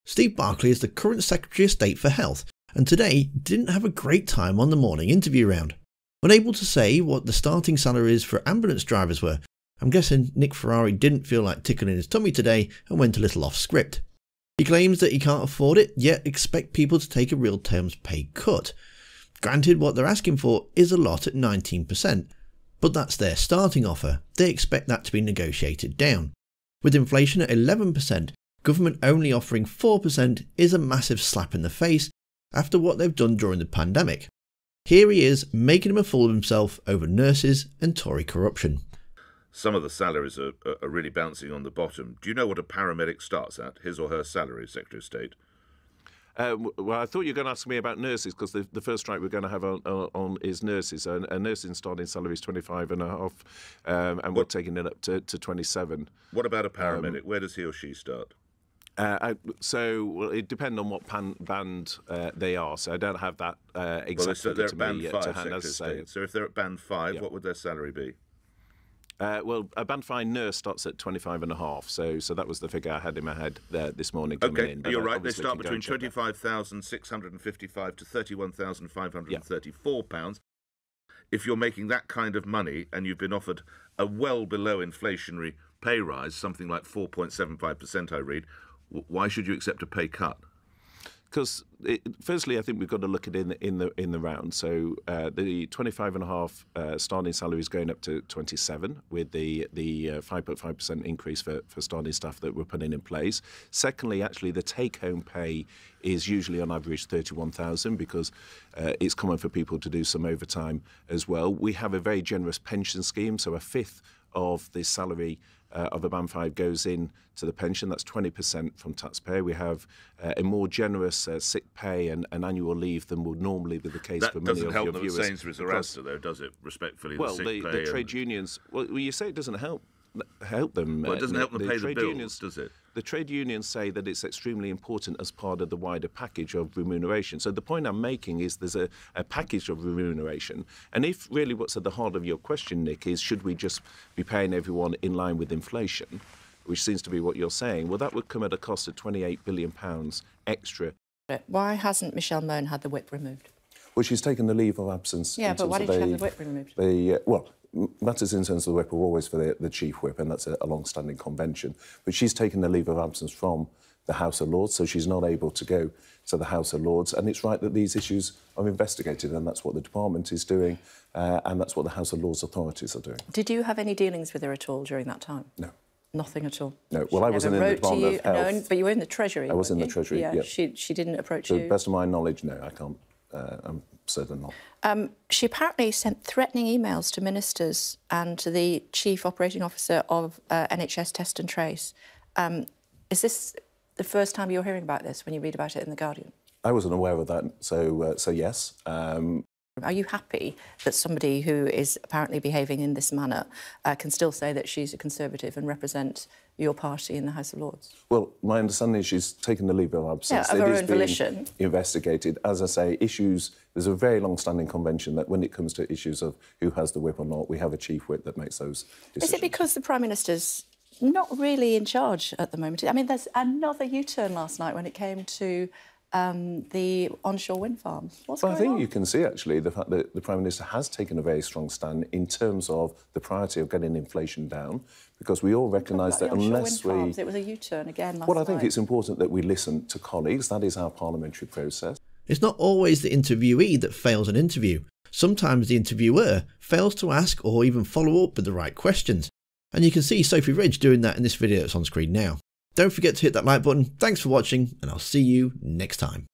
Steve Barclay is the current Secretary of State for Health, and today didn't have a great time on the morning interview round. Unable to say what the starting salaries for ambulance drivers were, I'm guessing Nick Ferrari didn't feel like tickling his tummy today and went a little off script. He claims that he can't afford it, yet expect people to take a real terms pay cut. Granted, what they're asking for is a lot at 19%, but that's their starting offer. They expect that to be negotiated down. With inflation at 11%, government only offering 4% is a massive slap in the face after what they've done during the pandemic. Here he is making him a fool of himself over nurses and Tory corruption. Some of the salaries are really bouncing on the bottom. Do you know what a paramedic starts at, his or her salary, Secretary of State? Well, I thought you were going to ask me about nurses, because the first strike we're going to have on is nurses. A nursing starting salary is 25.5, and we're taking it up to 27. What about a paramedic? Where does he or she start? Well, it depends on what band they are. So I don't have that exactly they're to at band me 5, to hand. So if they're at band 5, what would their salary be? Well, a band 5 nurse starts at 25.5, so that was the figure I had in my head this morning coming in. Okay, you're right. They start between £25,655 to £31,534. If you're making that kind of money and you've been offered a well below inflationary pay rise, something like 4.75%, I read, why should you accept a pay cut? Because firstly, I think we've got to look at it in the round. So the 25.5 starting salary is going up to 27 with the 5.5% increase for starting staff that we're putting in place. Secondly, actually, the take-home pay is usually on average 31,000 because it's common for people to do some overtime as well. We have a very generous pension scheme, so a fifth of the salary of a band 5 goes in to the pension. That's 20% from taxpayer. We have a more generous sick pay and annual leave than would normally be the case for many of your viewers. That doesn't help them at Sainsbury's or Asda, though, does it? Respectfully, well, the trade unions. Well, you say it doesn't help them. Well, it doesn't help them pay the bills, does it? The trade unions say that it's extremely important as part of the wider package of remuneration. So the point I'm making is there's a package of remuneration. And if really what's at the heart of your question, Nick, is should we just be paying everyone in line with inflation, which seems to be what you're saying, well, that would come at a cost of £28 billion extra. Why hasn't Michelle Mone had the whip removed? Well, she's taken the leave of absence. Yeah, but why did she have the whip removed? Matters in terms of the whip are always for the chief whip, and that's a long-standing convention. But she's taken the leave of absence from the House of Lords, so she's not able to go to the House of Lords. And it's right that these issues are investigated, and that's what the department is doing, and that's what the House of Lords authorities are doing. Did you have any dealings with her at all during that time? No. Nothing at all? No. Well, I wasn't in the Department of Health. No, but you were in the Treasury. I was in the Treasury, yeah. She didn't approach you? To the best of my knowledge, no, I can't. I'm certain not. She apparently sent threatening emails to ministers and to the Chief Operating Officer of NHS Test and Trace. Is this the first time you're hearing about this when you read about it in The Guardian? I wasn't aware of that, so yes. Are you happy that somebody who is apparently behaving in this manner can still say that she's a Conservative and represent your party in the House of Lords? Well, my understanding is she's taken the leave of absence. Yeah, of her own volition. Investigated. As I say, there's a very long-standing convention that when it comes to issues of who has the whip or not, we have a chief whip that makes those decisions. Is it because the Prime Minister's not really in charge at the moment? I mean, there's another U-turn last night when it came to the onshore wind farms. What's going on? I think you can see, actually, the fact that the Prime Minister has taken a very strong stand in terms of the priority of getting inflation down, because we all recognise that unless we... It was a U-turn again last night. Well, I think it's important that we listen to colleagues. That is our parliamentary process. It's not always the interviewee that fails an interview. Sometimes the interviewer fails to ask or even follow up with the right questions. And you can see Sophie Ridge doing that in this video that's on screen now. Don't forget to hit that like button. Thanks for watching, and I'll see you next time.